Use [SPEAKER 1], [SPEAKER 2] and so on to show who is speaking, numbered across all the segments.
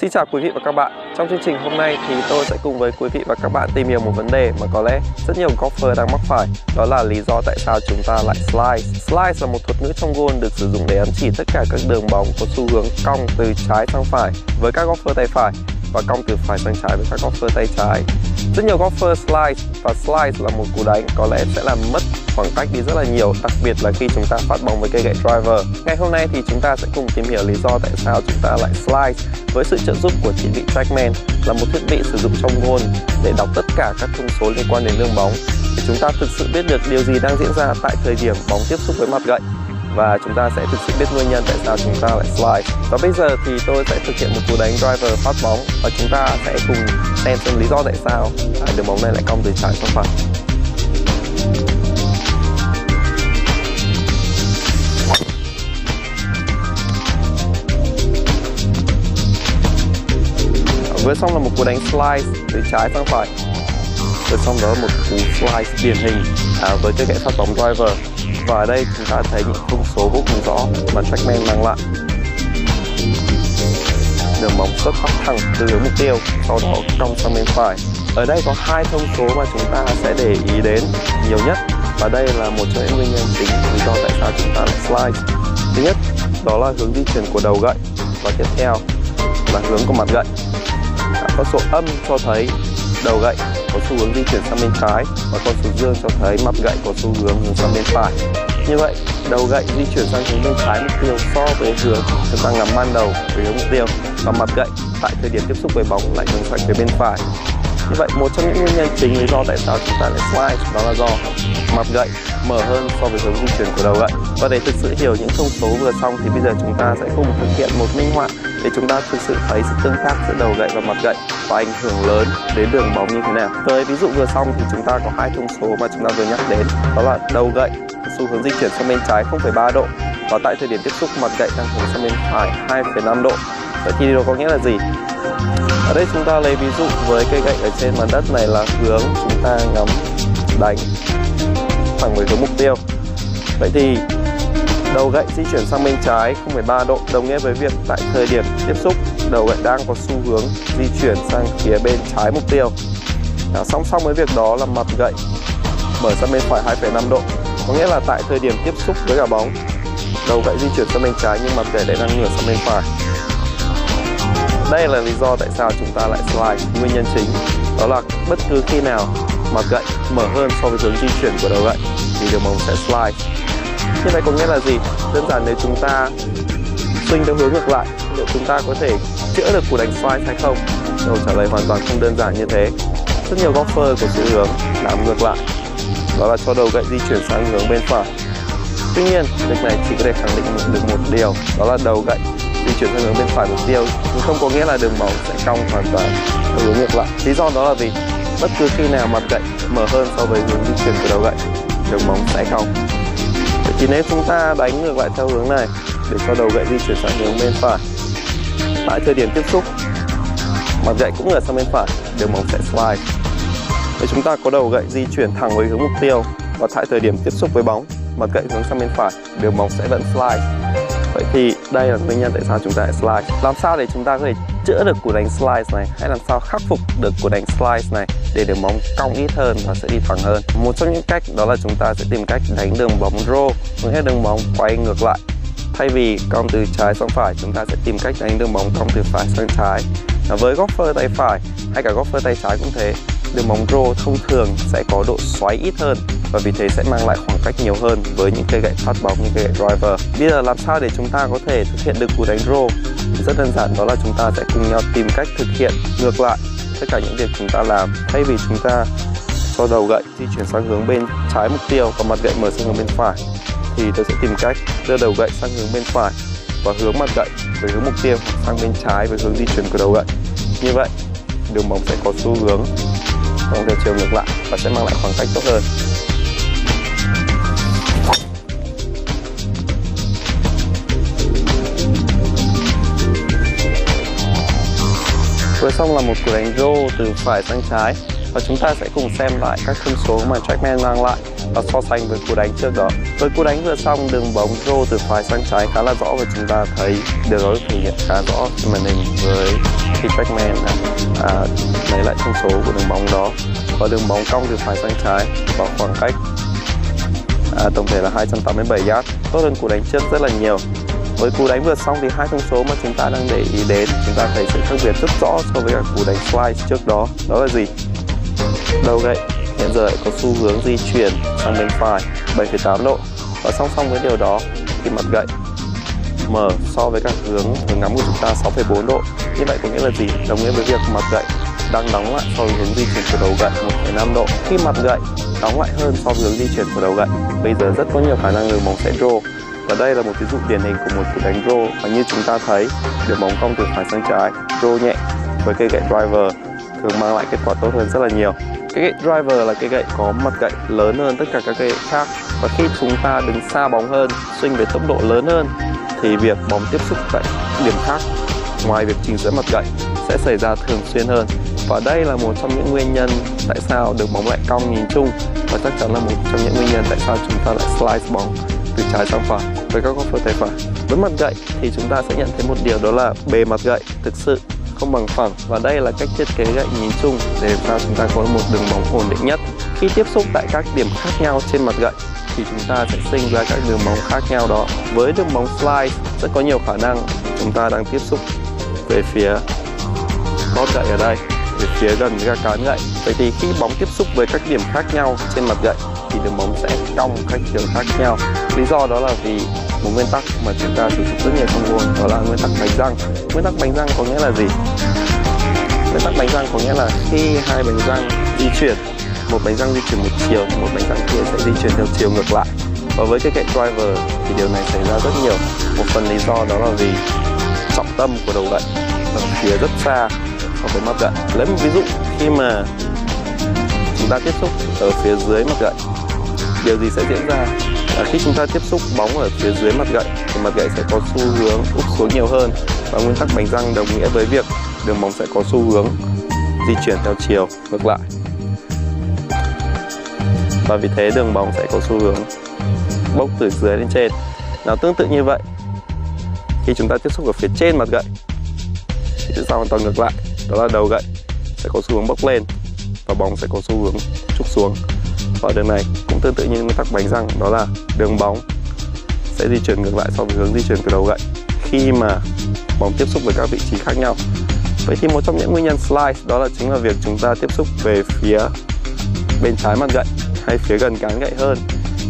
[SPEAKER 1] Xin chào quý vị và các bạn. Trong chương trình hôm nay thì tôi sẽ cùng với quý vị và các bạn tìm hiểu một vấn đề mà có lẽ rất nhiều golfer đang mắc phải. Đó là lý do tại sao chúng ta lại slice. Slice là một thuật ngữ trong golf được sử dụng để ám chỉ tất cả các đường bóng có xu hướng cong từ trái sang phải với các golfer tay phải và cong từ phải sang trái với các golfer tay trái. Rất nhiều golfer slice, và slice là một cú đánh có lẽ sẽ làm mất khoảng cách đi rất là nhiều, đặc biệt là khi chúng ta phát bóng với cây gậy driver. Ngày hôm nay thì chúng ta sẽ cùng tìm hiểu lý do tại sao chúng ta lại slice với sự trợ giúp của thiết bị Trackman, là một thiết bị sử dụng trong golf để đọc tất cả các thông số liên quan đến đường bóng, để chúng ta thực sự biết được điều gì đang diễn ra tại thời điểm bóng tiếp xúc với mặt gậy. Và chúng ta sẽ thực sự biết nguyên nhân tại sao chúng ta lại slice. Và bây giờ thì tôi sẽ thực hiện một cú đánh driver phát bóng, và chúng ta sẽ cùng xem lý do tại sao đường bóng này lại cong từ trái sang phải. Vừa xong là một cú đánh slice từ trái sang phải. Vừa xong đó là một cú slice điển hình với cây gậy phát bóng driver. Và ở đây chúng ta thấy những thông số vô cùng rõ mà Trackman mang lại. Đường bóng xuất phát thẳng từ hướng mục tiêu, sau đó cong sang bên phải. Ở đây có hai thông số mà chúng ta sẽ để ý đến nhiều nhất, và đây là một trong những nguyên nhân chính lý do tại sao chúng ta lại slice. Thứ nhất, đó là hướng di chuyển của đầu gậy, và tiếp theo là hướng của mặt gậy. Con số âm cho thấy đầu gậy có xu hướng di chuyển sang bên trái, và con số dương cho thấy mặt gậy có xu hướng sang bên phải. Như vậy, đầu gậy di chuyển sang hướng bên trái mục tiêu so với hướng chúng ta ngắm ban đầu với hướng mục tiêu, và mặt gậy tại thời điểm tiếp xúc với bóng lại hướng sang phía bên phải. Như vậy, một trong những nguyên nhân chính lý do tại sao chúng ta lại slice đó là do mặt gậy mở hơn so với hướng di chuyển của đầu gậy. Và để thực sự hiểu những thông số vừa xong thì bây giờ chúng ta sẽ cùng thực hiện một minh họa để chúng ta thực sự thấy sự tương tác giữa đầu gậy và mặt gậy và ảnh hưởng lớn đến đường bóng như thế nào. Với ví dụ vừa xong thì chúng ta có hai thông số mà chúng ta vừa nhắc đến, đó là đầu gậy xu hướng di chuyển sang bên trái 0,3 độ, và tại thời điểm tiếp xúc mặt gậy đang hướng sang bên phải 2,5 độ. Vậy thì điều có nghĩa là gì? Ở đây chúng ta lấy ví dụ với cây gậy ở trên mặt đất này là hướng chúng ta ngắm đánh thẳng với hướng mục tiêu. Vậy thì đầu gậy di chuyển sang bên trái 0,3 độ đồng nghĩa với việc tại thời điểm tiếp xúc đầu gậy đang có xu hướng di chuyển sang phía bên trái mục tiêu. Song song với việc đó là mặt gậy mở sang bên phải 2,5 độ, có nghĩa là tại thời điểm tiếp xúc với quả bóng, đầu gậy di chuyển sang bên trái nhưng mặt gậy lại đang ngửa sang bên phải. Đây là lý do tại sao chúng ta lại slice. Nguyên nhân chính đó là bất cứ khi nào mặt gậy mở hơn so với hướng di chuyển của đầu gậy thì đường bóng sẽ slice. Như vậy có nghĩa là gì? Đơn giản nếu chúng ta swing theo hướng ngược lại, liệu chúng ta có thể chữa được cú đánh slice hay không? Câu trả lời hoàn toàn không đơn giản như thế. Rất nhiều golfer có xu hướng làm ngược lại, đó là cho đầu gậy di chuyển sang hướng bên phải. Tuy nhiên, việc này chỉ có thể khẳng định được một điều, đó là đầu gậy di chuyển sang hướng bên phải mục tiêu, nhưng không có nghĩa là đường bóng sẽ cong hoàn toàn theo hướng ngược lại. Lý do đó là gì? Bất cứ khi nào mặt gậy mở hơn so với hướng di chuyển của đầu gậy, đường bóng sẽ cong. Vậy thì nếu chúng ta đánh ngược lại theo hướng này để cho đầu gậy di chuyển sang hướng bên phải, tại thời điểm tiếp xúc mặt gậy cũng ngửa sang bên phải, đường bóng sẽ slice. Vậy chúng ta có đầu gậy di chuyển thẳng với hướng mục tiêu, và tại thời điểm tiếp xúc với bóng, mặt gậy hướng sang bên phải, đường bóng sẽ vẫn slice. Vậy thì đây là nguyên nhân tại sao chúng ta lại slice. Làm sao để chúng ta có thể chữa được cú đánh slice này, hay làm sao khắc phục được cú đánh slice này để đường bóng cong ít hơn và sẽ đi thẳng hơn? Một trong những cách đó là chúng ta sẽ tìm cách đánh đường bóng roll, nghĩa là đường bóng quay ngược lại. Thay vì cong từ trái sang phải, chúng ta sẽ tìm cách đánh đường bóng cong từ phải sang trái. Với golfer tay phải hay cả golfer tay trái cũng thế, đường bóng roll thông thường sẽ có độ xoáy ít hơn, và vì thế sẽ mang lại khoảng cách nhiều hơn với những cây gậy phát bóng như cây gậy driver. Bây giờ làm sao để chúng ta có thể thực hiện được cú đánh roll? Rất đơn giản, đó là chúng ta sẽ cùng nhau tìm cách thực hiện ngược lại tất cả những việc chúng ta làm. Thay vì chúng ta cho đầu gậy di chuyển sang hướng bên trái mục tiêu và mặt gậy mở sang hướng bên phải, thì tôi sẽ tìm cách đưa đầu gậy sang hướng bên phải và hướng mặt gậy với hướng mục tiêu sang bên trái với hướng di chuyển của đầu gậy. Như vậy, đường bóng sẽ có xu hướng theo chiều ngược lại và sẽ mang lại khoảng cách tốt hơn. Vừa xong là một cú đánh roll từ phải sang trái. Và chúng ta sẽ cùng xem lại các thông số mà trackman mang lại và so sánh với cú đánh trước đó. Với cú đánh vừa xong, đường bóng rô từ phải sang trái khá là rõ và chúng ta thấy điều đó thể hiện khá rõ trên màn hình với khi trackman lấy lại thông số của đường bóng đó. Và đường bóng cong từ phải sang trái vào khoảng cách tổng thể là 287 yard, tốt hơn cú đánh trước rất là nhiều. Với cú đánh vừa xong thì hai thông số mà chúng ta đang để ý đến, chúng ta thấy sự khác biệt rất rõ so với cả cú đánh slice trước đó. Đó là gì? Đầu gậy hiện giờ lại có xu hướng di chuyển sang bên phải 7,8 độ, và song song với điều đó thì mặt gậy mở so với các hướng ngắm của chúng ta 6,4 độ. Như vậy có nghĩa là gì? Đồng nghĩa với việc mặt gậy đang đóng lại so với hướng di chuyển của đầu gậy 1,5 độ. Khi mặt gậy đóng lại hơn so với hướng di chuyển của đầu gậy, bây giờ rất có nhiều khả năng đường bóng sẽ draw. Và đây là một ví dụ điển hình của một cú đánh draw, và như chúng ta thấy đường bóng cong từ phải sang trái, draw nhẹ với cây gậy driver thường mang lại kết quả tốt hơn rất là nhiều. Cái gậy driver là cây gậy có mặt gậy lớn hơn tất cả các cây gậy khác, và khi chúng ta đứng xa bóng hơn, swing với tốc độ lớn hơn thì việc bóng tiếp xúc tại điểm khác ngoài việc chỉnh sửa mặt gậy sẽ xảy ra thường xuyên hơn. Và đây là một trong những nguyên nhân tại sao đường bóng lại cong nhìn chung, và chắc chắn là một trong những nguyên nhân tại sao chúng ta lại slice bóng từ trái sang phải với các góc phơ tay phải. Với mặt gậy thì chúng ta sẽ nhận thấy một điều, đó là bề mặt gậy thực sự không bằng phẳng, và đây là cách thiết kế gậy nhìn chung để làm sao chúng ta có một đường bóng ổn định nhất. Khi tiếp xúc tại các điểm khác nhau trên mặt gậy thì chúng ta sẽ sinh ra các đường bóng khác nhau đó. Với đường bóng slice rất có nhiều khả năng chúng ta đang tiếp xúc về phía gót gậy ở đây, về phía gần với các cán gậy. Vậy thì khi bóng tiếp xúc với các điểm khác nhau trên mặt gậy thì đường bóng sẽ cong các chiều khác nhau. Lý do đó là vì một nguyên tắc mà chúng ta sử dụng rất nhiều trong môn, đó là nguyên tắc bánh răng. Nguyên tắc bánh răng có nghĩa là gì? Nguyên tắc bánh răng có nghĩa là khi hai bánh răng di chuyển, một bánh răng di chuyển một chiều thì một bánh răng kia sẽ di chuyển theo chiều ngược lại. Và với cái gậy driver thì điều này xảy ra rất nhiều. Một phần lý do đó là vì trọng tâm của đầu gậy ở phía rất xa so với mặt gậy. Lấy một ví dụ, khi mà chúng ta tiếp xúc ở phía dưới mặt gậy, điều gì sẽ diễn ra? Khi chúng ta tiếp xúc bóng ở phía dưới mặt gậy thì mặt gậy sẽ có xu hướng úp xuống nhiều hơn, và nguyên tắc bánh răng đồng nghĩa với việc đường bóng sẽ có xu hướng di chuyển theo chiều ngược lại, và vì thế đường bóng sẽ có xu hướng bốc từ dưới lên trên. Nào, tương tự như vậy, khi chúng ta tiếp xúc ở phía trên mặt gậy thì sẽ hoàn toàn ngược lại, đó là đầu gậy sẽ có xu hướng bốc lên và bóng sẽ có xu hướng trúc xuống. Và đường này cũng tương tự như nguyên tắc bánh răng, đó là đường bóng sẽ di chuyển ngược lại so với hướng di chuyển của đầu gậy khi mà bóng tiếp xúc với các vị trí khác nhau. Vậy thì một trong những nguyên nhân slice đó là chính là việc chúng ta tiếp xúc về phía bên trái mặt gậy hay phía gần cán gậy hơn.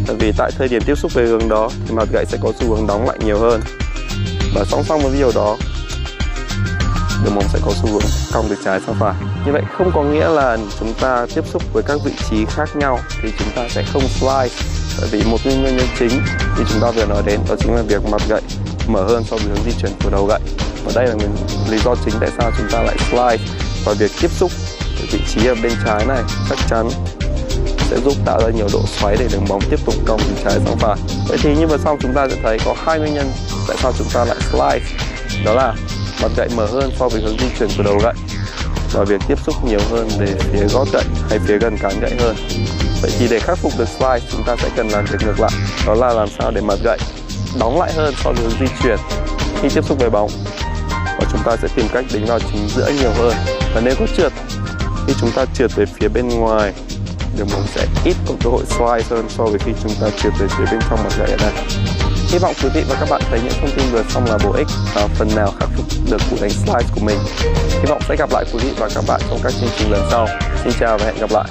[SPEAKER 1] Tại vì tại thời điểm tiếp xúc về hướng đó thì mặt gậy sẽ có xu hướng đóng lại nhiều hơn, và song song với điều đó đường bóng sẽ có xu hướng cong từ trái sang phải. Như vậy không có nghĩa là chúng ta tiếp xúc với các vị trí khác nhau thì chúng ta sẽ không slice. Tại vì một nguyên nhân chính thì chúng ta vừa nói đến, đó chính là việc mặt gậy mở hơn so với hướng di chuyển của đầu gậy. Và đây là lý do chính tại sao chúng ta lại slice. Và việc tiếp xúc ở vị trí ở bên trái này chắc chắn sẽ giúp tạo ra nhiều độ xoáy để đường bóng tiếp tục cong từ trái sang phải. Vậy thì như vừa xong chúng ta sẽ thấy có hai nguyên nhân tại sao chúng ta lại slice, đó là mặt gậy mở hơn so với hướng di chuyển của đầu gậy và việc tiếp xúc nhiều hơn về phía gót gậy hay phía gần cán gậy hơn. Vậy thì để khắc phục được slice, chúng ta sẽ cần làm việc ngược lại, đó là làm sao để mặt gậy đóng lại hơn so với hướng di chuyển khi tiếp xúc với bóng, và chúng ta sẽ tìm cách đánh vào chính giữa nhiều hơn. Và nếu có trượt, khi chúng ta trượt về phía bên ngoài, đường bóng sẽ ít có cơ hội slice hơn so với khi chúng ta trượt về phía bên trong mặt gậy ở đây. Hy vọng quý vị và các bạn thấy những thông tin vừa xong là bổ ích và phần nào khắc phục được cú đánh slice của mình. Hy vọng sẽ gặp lại quý vị và các bạn trong các chương trình lần sau. Xin chào và hẹn gặp lại.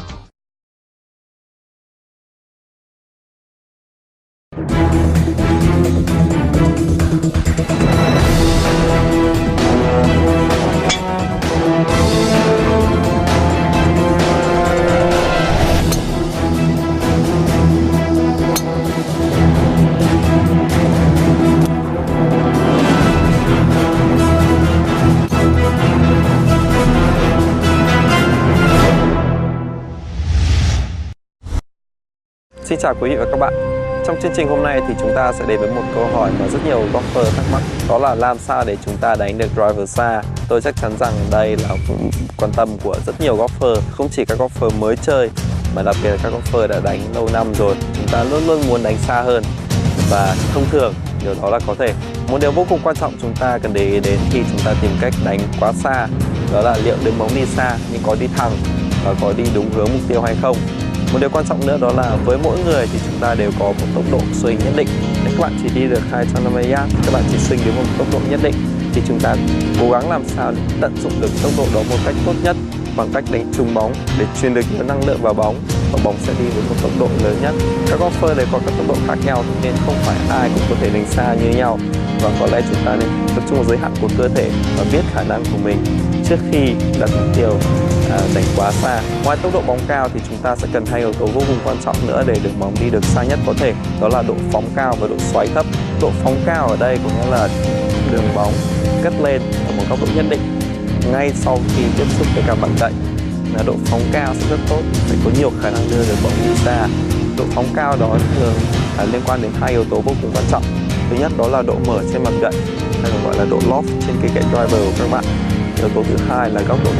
[SPEAKER 1] Xin chào quý vị và các bạn. Trong chương trình hôm nay thì chúng ta sẽ đến với một câu hỏi mà rất nhiều golfer thắc mắc, đó là làm sao để chúng ta đánh được driver xa. Tôi chắc chắn rằng đây là quan tâm của rất nhiều golfer, không chỉ các golfer mới chơi mà đặc biệt là các golfer đã đánh lâu năm rồi. Chúng ta luôn luôn muốn đánh xa hơn và thông thường điều đó là có thể. Một điều vô cùng quan trọng chúng ta cần để ý đến khi chúng ta tìm cách đánh quá xa, đó là liệu đường bóng đi xa nhưng có đi thẳng và có đi đúng hướng mục tiêu hay không. Một điều quan trọng nữa đó là với mỗi người thì chúng ta đều có một tốc độ swing nhất định. Nếu các bạn chỉ đi được 250 yard, các bạn chỉ swing đến một tốc độ nhất định thì chúng ta cố gắng làm sao để tận dụng được tốc độ đó một cách tốt nhất bằng cách đánh trúng bóng để truyền được nhiều năng lượng vào bóng và bóng sẽ đi với một tốc độ lớn nhất. Các golfer đều có các tốc độ khác nhau nên không phải ai cũng có thể đánh xa như nhau, và có lẽ chúng ta nên tập trung vào giới hạn của cơ thể và biết khả năng của mình trước khi đặt mục tiêu đánh quá xa. Ngoài tốc độ bóng cao thì chúng ta sẽ cần hai yếu tố vô cùng quan trọng nữa để đường bóng đi được xa nhất có thể, đó là độ phóng cao và độ xoáy thấp. Độ phóng cao ở đây có nghĩa là đường bóng cất lên ở một góc độ nhất định ngay sau khi tiếp xúc với cả bàn gậy. Độ phóng cao sẽ rất tốt, phải có nhiều khả năng đưa đường bóng đi xa. Độ phóng cao đó thường liên quan đến hai yếu tố vô cùng quan trọng. Thứ nhất đó là độ mở trên mặt gậy, hay còn gọi là độ loft trên cây gậy driver của các bạn. Yếu tố thứ hai là góc độ